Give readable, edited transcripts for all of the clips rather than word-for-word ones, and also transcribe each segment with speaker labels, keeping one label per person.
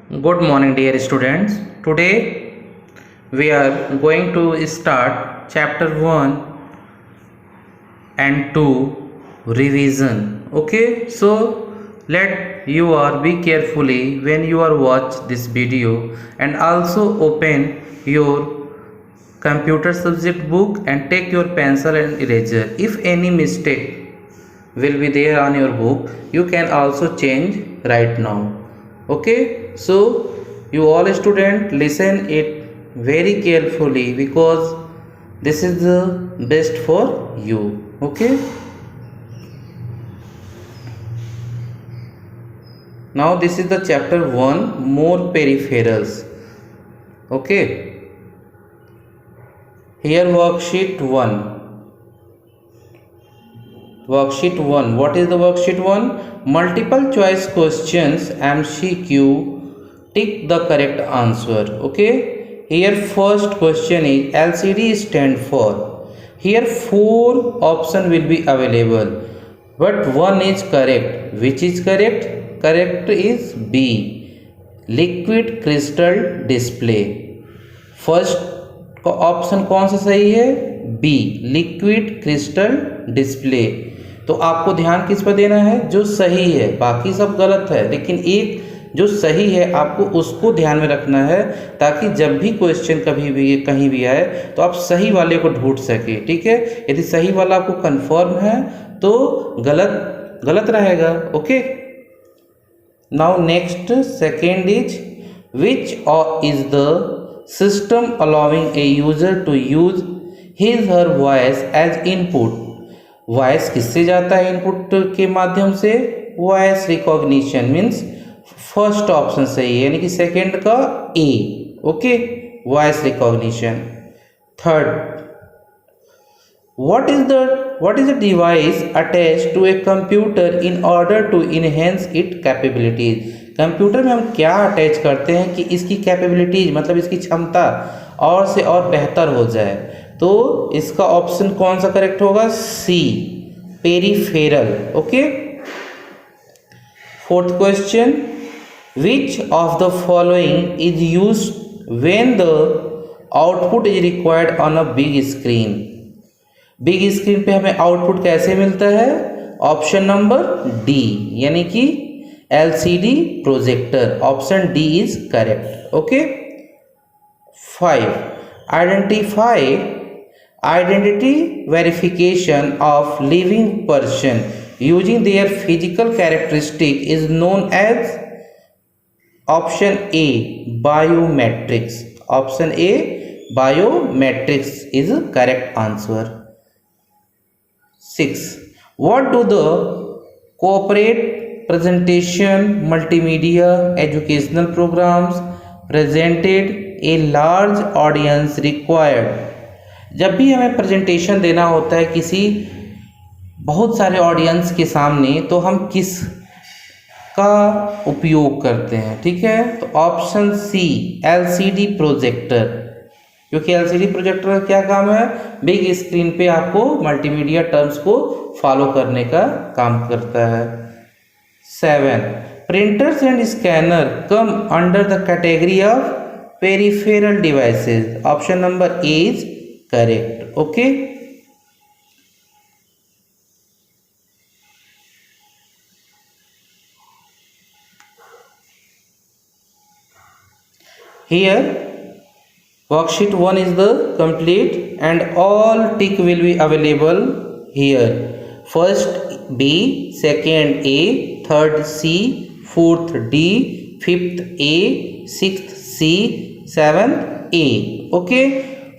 Speaker 1: Good morning, dear students. Today we are going to start chapter 1 and 2 revision. Okay, so let you are be carefully when you are watch this video, and also open your computer subject book and take your pencil and eraser. If any mistake will be there on your book, you can also change right now. Okay, so you all student listen it very carefully, because this is the best for you. Okay, now this is the chapter 1, more peripherals. Okay, here worksheet 1. Worksheet 1. What is the worksheet 1? Multiple choice questions, MCQ. Tick the correct answer. Okay. Here first question is LCD stand for. Here 4 option will be available, but one is correct. Which is correct? Correct is B. Liquid crystal display. First option कौन सा सही है? B, liquid crystal display. तो आपको ध्यान किस पर देना है? जो सही है. बाकी सब गलत है, लेकिन एक जो सही है आपको उसको ध्यान में रखना है, ताकि जब भी क्वेश्चन कभी भी कहीं भी आए तो आप सही वाले को ढूंढ सके. ठीक है, यदि सही वाला आपको कंफर्म है तो गलत गलत रहेगा. Okay, now next second is which is the system allowing a user to use his her voice as input. Voice किससे जाता है इनपुट के माध्यम से? Voice recognition means first option सही है, यानी कि सेकेंड का A. Okay, voice recognition. Third, what is the device attached to a computer in order to enhance its capabilities. Computer में हम क्या अटैच करते हैं कि इसकी कैपेबिलिटीज मतलब इसकी क्षमता और से और बेहतर हो जाए? तो इसका ऑप्शन कौन सा करेक्ट होगा? C, peripheral. Okay. Fourth question, which of the following is used when the output is required on a big screen. Big screen पे हमें आउटपुट कैसे मिलता है? ऑप्शन नंबर डी, यानी कि LCD projector. Option D is correct. Okay. 5, identity verification of living person using their physical characteristic is known as. option A, biometrics. option A, biometrics is a correct answer. 6, what do the corporate presentation multimedia educational programs presented a large audience required. जब भी हमें presentation देना होता है किसी बहुत सारे audience के सामने, तो हम किस का उपयोग करते हैं? ठीक है, तो ऑप्शन सी, LCD प्रोजेक्टर. क्योंकि LCD प्रोजेक्टर का क्या काम है? बिग स्क्रीन पे आपको मल्टीमीडिया टर्म्स को फॉलो करने का काम करता है. 7, printers and scanner come under the category of peripheral devices. option number A is correct. Okay. Here worksheet 1 is the complete, and all tick will be available here. First B, second A, third C, fourth D, fifth A, sixth C, seventh A. Okay,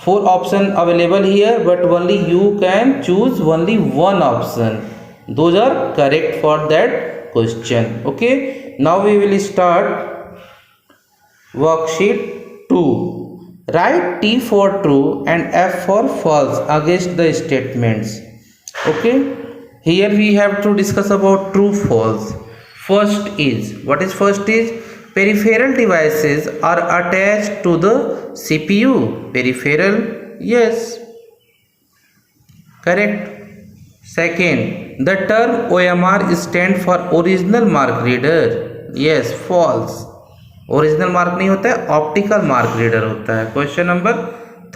Speaker 1: 4 option available here, but only you can choose only one option. Those are correct for that question. Okay, now we will start worksheet 2. Write T for true and F for false against the statements. Okay, here we have to discuss about true false. First is, what is first is? Peripheral devices are attached to the CPU. Peripheral, yes, correct. Second, the term OMR stands for original mark reader. Yes, false. Original mark नहीं होता है, optical mark reader होता है। Question number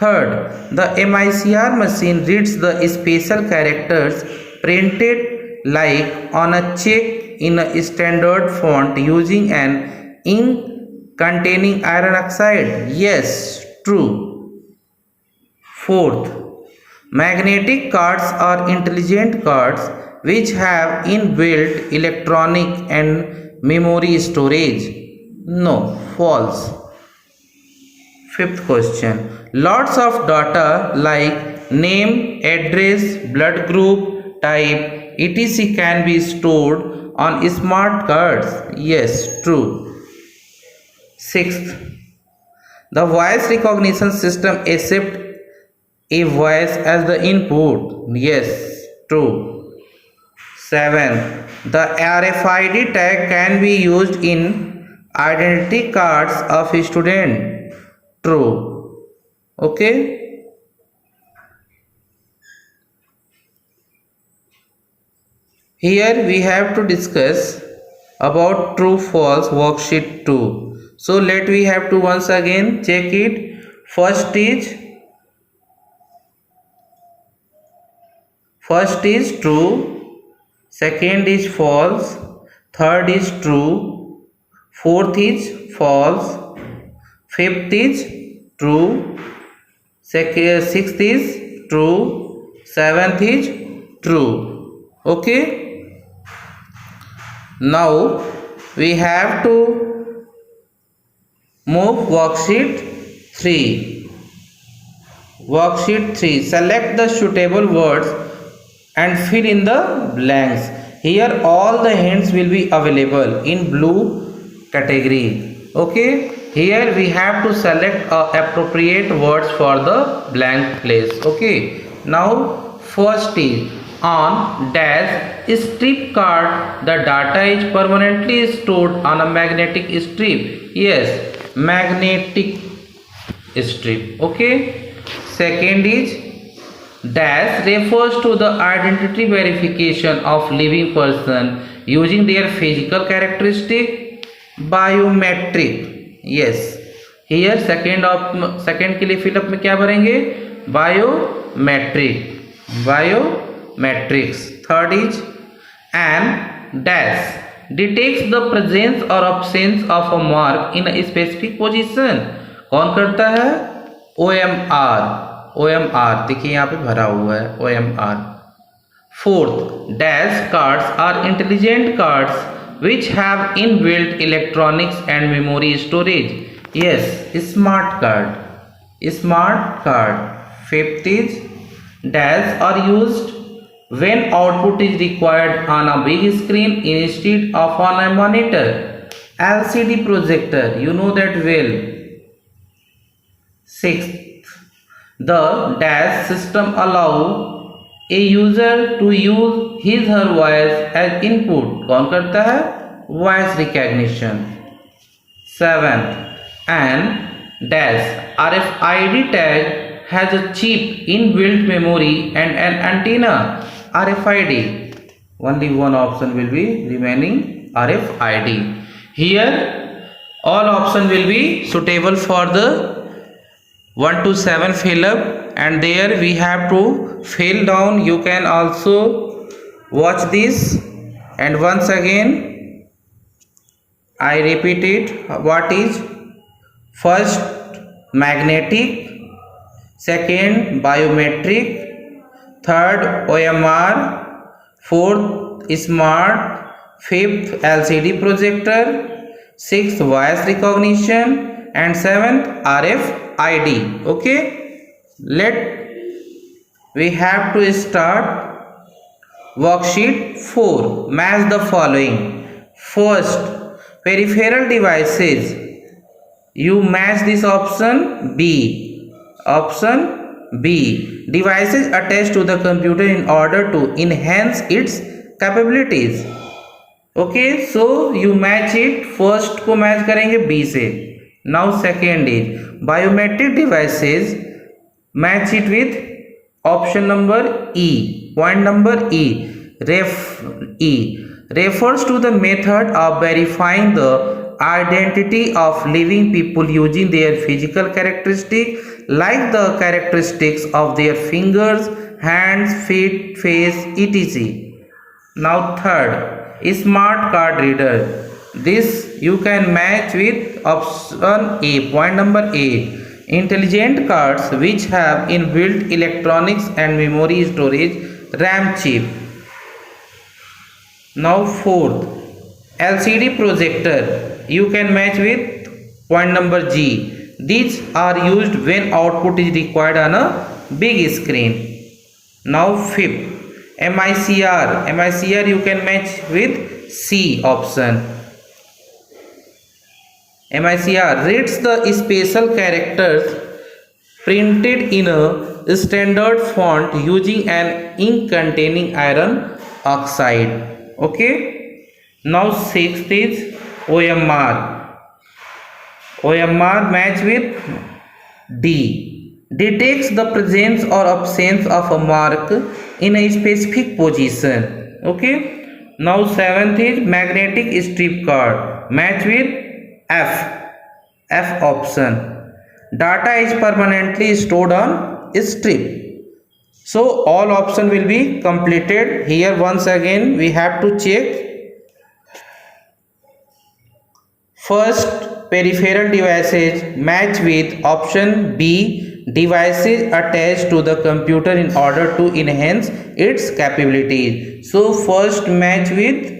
Speaker 1: third, the MICR machine reads the special characters printed like on a check in a standard font using an ink containing iron oxide. Yes, true. Fourth, magnetic cards are intelligent cards which have inbuilt electronic and memory storage. No, false. Fifth question, lots of data like name, address, blood group, type, etc. can be stored on smart cards. Yes, true. Sixth, the voice recognition system accepts a voice as the input. Yes, true. 7. The RFID tag can be used in identity cards of a student. True. Okay. Here we have to discuss about true false worksheet 2. So let we have to once again check it. First is true, second is false, third is true, fourth is false, fifth is true, sixth is true, seventh is true. Okay, now we have to move worksheet 3. Worksheet 3, select the suitable words and fill in the blanks. Here all the hints will be available in blue category. Okay, here we have to select appropriate words for the blank place. Okay, now first is on dash strip card the data is permanently stored on a magnetic strip. Yes, magnetic strip. Okay, second is dash refers to the identity verification of living person using their physical characteristic, biometric. Yes, here second के लिए fill up में क्या भरेंगे, biometrics. Third is and dash detects the presence or absence of a mark in a specific position. कौन करता है, OMR देखिए यहाँ पे भरा हुआ है OMR. Fourth, dash cards are intelligent cards which have inbuilt electronics and memory storage. Yes, smart card. Fifth is dash are used when output is required on a big screen instead of on a monitor. LCD projector, you know that well. Sixth, the dash system allow a user to use his her voice as input. कौन करता है, voice recognition. Seventh, and dash RFID tag has a chip inbuilt memory and an antenna. RFID, only one option will be remaining, RFID. Here all option will be suitable for the 1 to 7 fill up, and there we have to fill down. You can also watch this, and once again I repeat it. What is first, magnetic, second biometric, third OMR, fourth smart, fifth LCD projector, sixth voice recognition, and seventh RFID. Okay, we have to start worksheet 4. Match the following. First, peripheral devices, you match this option B. Devices attached to the computer in order to enhance its capabilities. Okay, so you match it. First को match करेंगे B से. Now second is biometric devices, match it with option number E. Point number E. refers to the method of verifying the identity of living people using their physical characteristics like the characteristics of their fingers, hands, feet, face, etc. Now third, smart card reader. This you can match with option A. Point number A. Intelligent cards which have inbuilt electronics and memory storage RAM chip. Now fourth, LCD projector. You can match with point number G. These are used when output is required on a big screen. Now fifth, MICR. MICR you can match with C option. MICR reads the special characters printed in a standard font using an ink containing iron oxide. Okay. Now sixth is OMR. OMR match with D. Detects the presence or absence of a mark in a specific position. Okay. Now seventh is magnetic strip card. Match with F option. Data is permanently stored on strip. So all option will be completed. Here once again we have to check. First, peripheral devices match with option B, devices attached to the computer in order to enhance its capabilities. So first match with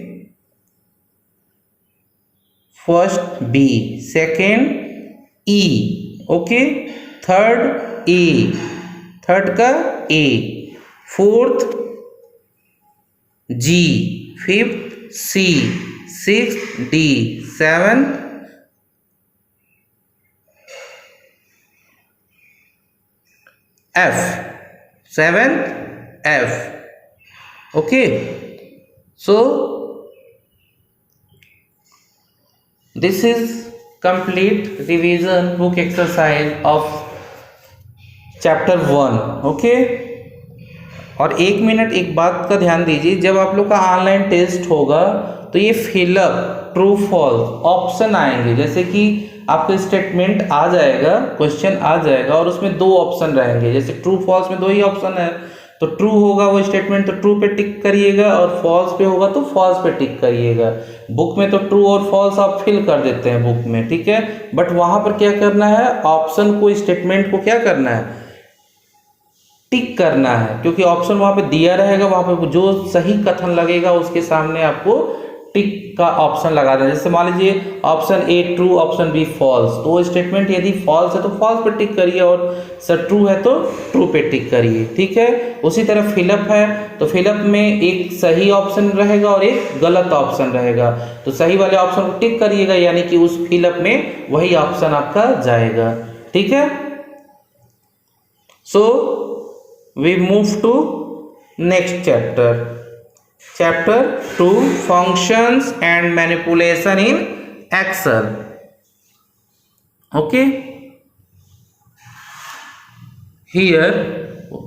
Speaker 1: first B, second E, okay, third A, third का A, fourth G, fifth C, sixth D, seventh F, seventh F, okay. So this is complete revision book exercise of chapter 1. Okay और एक minute एक बात का ध्यान दीजिए, जब आप लोग का ऑनलाइन टेस्ट होगा तो ये फिलअप ट्रू फॉल्स ऑप्शन आएंगे, जैसे कि आपका स्टेटमेंट आ जाएगा, क्वेश्चन आ जाएगा और उसमें दो ऑप्शन रहेंगे। जैसे ट्रू फॉल्स में दो ही ऑप्शन है, तो ट्रू होगा वो स्टेटमेंट तो ट्रू पे टिक करिएगा और फॉल्स पे होगा तो फॉल्स पे टिक करिएगा। बुक में तो ट्रू और फॉल्स आप फिल कर देते हैं बुक में, ठीक है, बट वहां पर क्या करना है, ऑप्शन को स्टेटमेंट को क्या करना है, टिक करना है, क्योंकि ऑप्शन वहां पे दिया रहेगा, वहां पे जो सही कथन लगेगा उसके सामने आपको टिक का ऑप्शन लगा देना। जैसे मान लीजिए option A true, option B false, तो वो स्टेटमेंट यदि फॉल्स है तो फॉल्स पे टिक करिए और सर ट्रू है तो ट्रू पे टिक करिए, ठीक है। उसी तरह फिलअप है तो फिलअप में एक सही ऑप्शन रहेगा और एक गलत ऑप्शन रहेगा, तो सही वाले ऑप्शन को टिक करिएगा, यानी कि उस फिलअप में वही ऑप्शन आपका जाएगा, ठीक है। So we move to next chapter, Chapter 2, Functions and Manipulation in Excel. Okay. Here,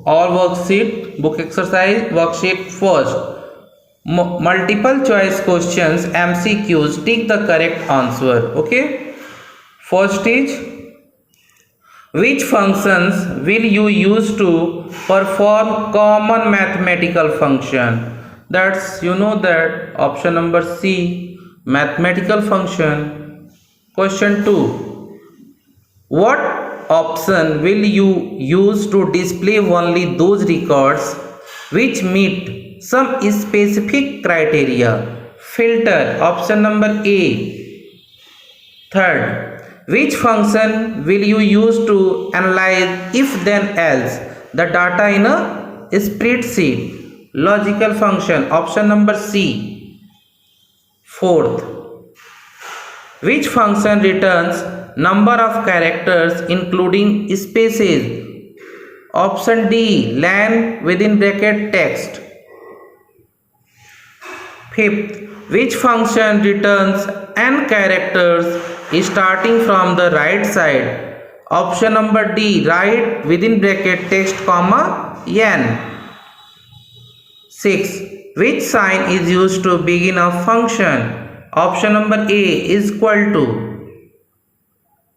Speaker 1: all worksheet, book exercise, worksheet first. Multiple choice questions, MCQs, tick the correct answer. Okay. First is, which functions will you use to perform common mathematical function? That's that option number C, mathematical function. Question 2, what option will you use to display only those records which meet some specific criteria? Filter, option number A. Third, which function will you use to analyze if then else the data in a spreadsheet? Logical function, option number C. Fourth, which function returns number of characters including spaces? Option D, len within bracket text. Fifth, which function returns n characters starting from the right side? Option number D, right within bracket text comma n. 6. Which sign is used to begin a function? Option number A is equal to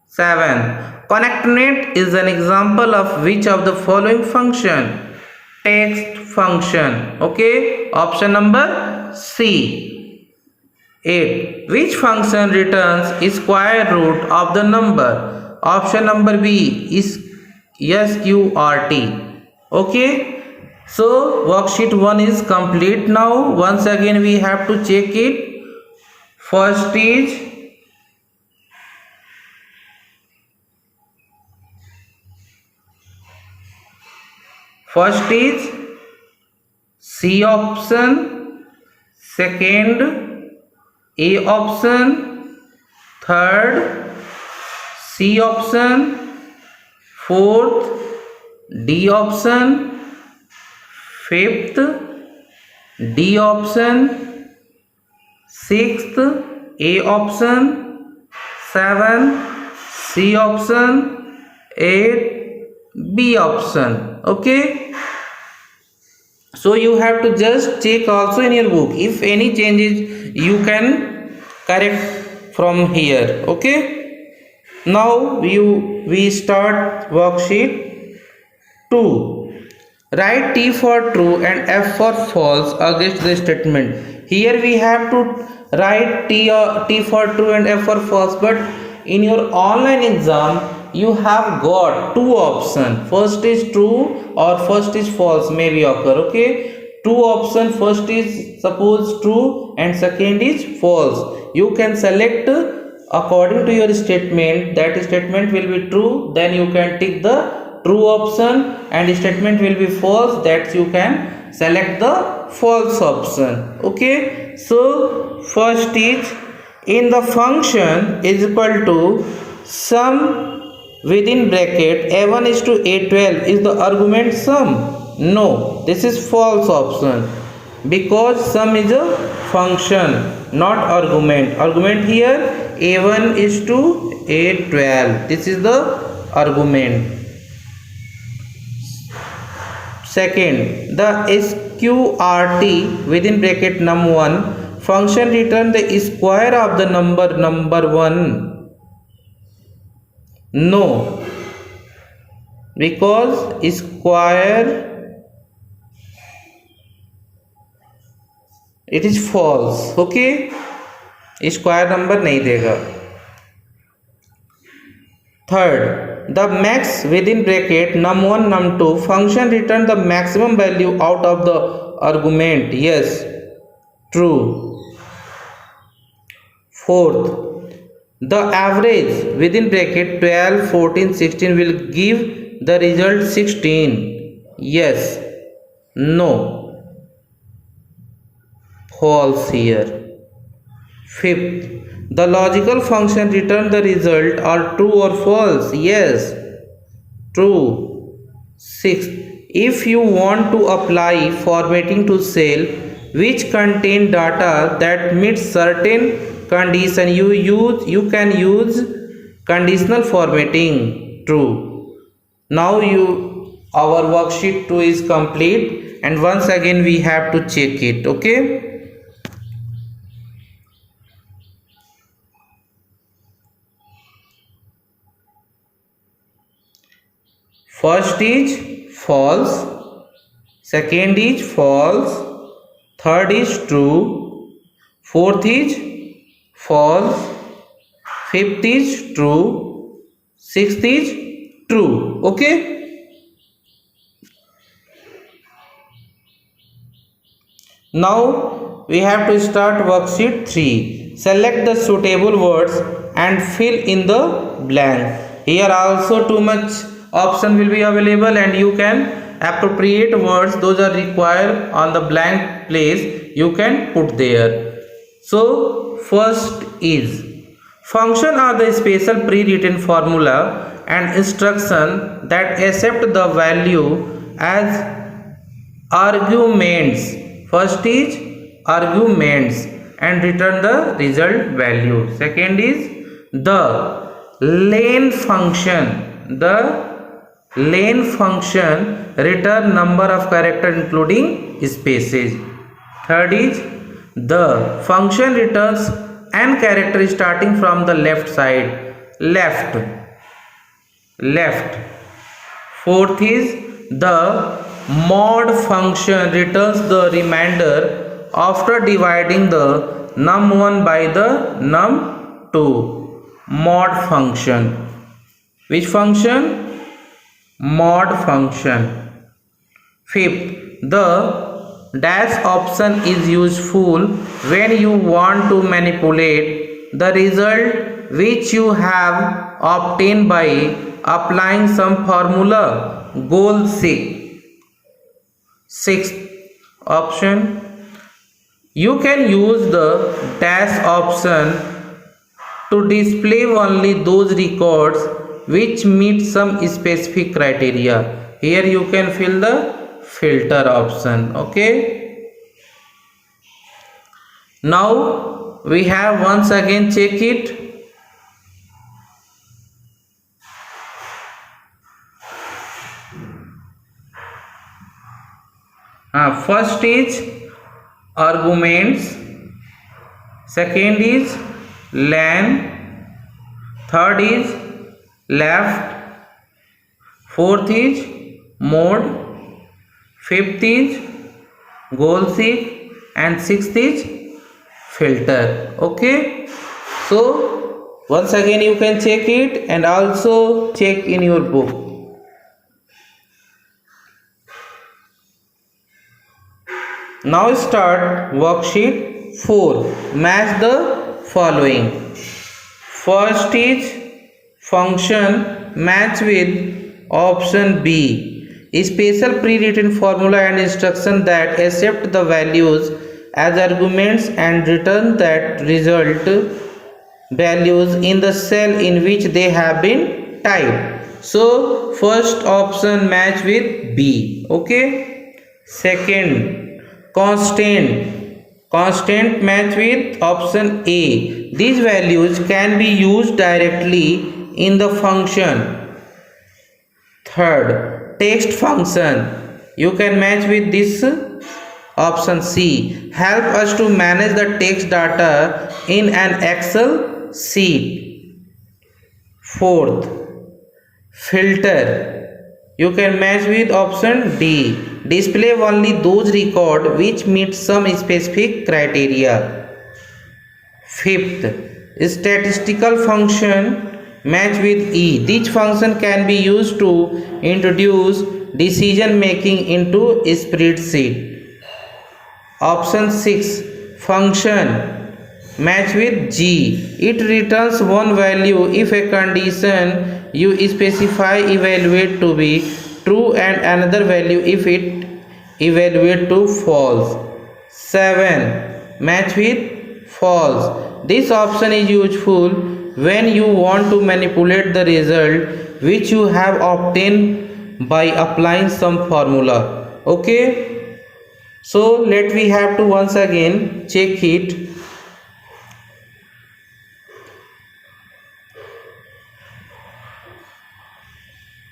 Speaker 1: 7. ConnectNet is an example of which of the following function? Text function. Okay. Option number C. 8. Which function returns square root of the number? Option number B is SQRT. Okay. So worksheet 1 is complete now. Once again we have to check it. First is C option, second A option, third C option, fourth D option, fifth D option, sixth A option, 7 C option, 8 B option. Okay. So you have to just check also in your book. If any changes you can correct from here. Okay. Now we start worksheet 2. Write T for true and F for false against the statement. Here we have to write T for true and F for false, but in your online exam you have got two options. First is true or first is false may be occur. Okay. Two options, first is suppose true and second is false. You can select according to your statement. That statement will be true, then you can tick the true option, and statement will be false, that you can select the false option. Okay. So first is in the function is equal to sum within bracket a1 is to a12 is the argument sum. No, this is false option, because sum is a function, not argument. Argument here a1 is to a12, this is the argument. Second, the SQRT within bracket num1 function return the square of the number 1. No, because square it is false. Okay. Square number नहीं देगा. Third, the max within bracket num1 num2 function return the maximum value out of the argument. Yes, true. Fourth, the average within bracket 12, 14, 16 will give the result 16. Yes, no, false here. Fifth, the logical function return the result are true or false. Yes, true. Sixth, if you want to apply formatting to cell which contain data that meets certain condition, you can use conditional formatting. True. Now our worksheet 2 is complete, and once again we have to check it. Okay. First is false, second is false, third is true, fourth is false, fifth is true, sixth is true. Okay. Now we have to start worksheet 3. Select the suitable words and fill in the blank. Here also too much option will be available, and you can appropriate words those are required on the blank place you can put there. So first is function are the special pre-written formula and instruction that accept the value as arguments. First is arguments and return the result value. Second is the len function. The len function return number of characters including spaces. Third is the function returns n character starting from the left side. Left. Fourth is the mod function returns the remainder after dividing the num1 by the num2. Mod function. Which function? Mod function. Fifth, the dash option is useful when you want to manipulate the result which you have obtained by applying some formula. Goal 6. Sixth option, you can use the dash option to display only those records which meet some specific criteria. Here you can fill the filter option. Okay, now we have once again check it. First is arguments, second is len, third is left, fourth is mode, fifth is goal seek, and sixth is filter. Okay, so once again you can check it and also check in your book. Now start worksheet 4. Match the following. First is function match with option B. A special pre-written formula and instruction that accept the values as arguments and return that result values in the cell in which they have been typed. So first option match with B. Okay. Second, constant match with option A. These values can be used directly in the function. Third, text function, you can match with this option C. Help us to manage the text data in an Excel sheet. Fourth, filter, you can match with option D. Display only those records which meet some specific criteria. Fifth, statistical function match with E. This function can be used to introduce decision making into a spreadsheet. Option 6, function match with G. It returns one value if a condition you specify evaluate to be true and another value if it evaluate to false. 7, match with false. This option is useful when you want to manipulate the result which you have obtained by applying some formula. Okay, so let we have to once again check it.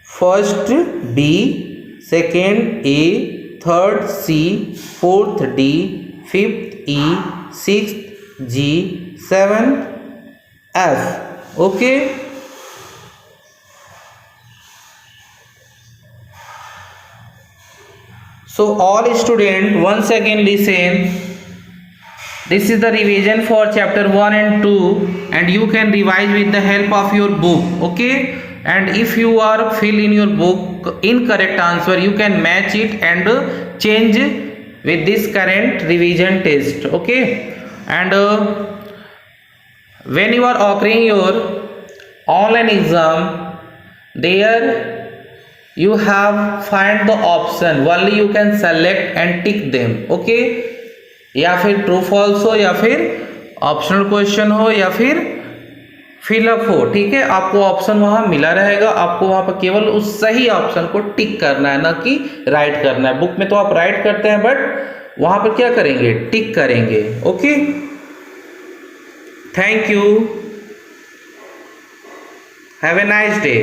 Speaker 1: First B, second A, third C, fourth D, fifth E, sixth G, seventh F. Okay, so all students once again listen. This is the revision for chapter 1 and 2 and you can revise with the help of your book. Okay, and if you are fill in your book incorrect answer, you can match it and change with this current revision test. Okay, and when you are offering your online exam, there you have find the option, only you can select and tick them. Okay, या फिर true false हो या फिर optional question हो या फिर fill up हो, ठीक है, आपको ऑप्शन वहां मिला रहेगा, आपको वहां पर केवल उस सही ऑप्शन को टिक करना है, ना कि राइट करना है। बुक में तो आप राइट करते हैं बट वहां पर क्या करेंगे, टिक करेंगे। Okay, thank you, have a nice day.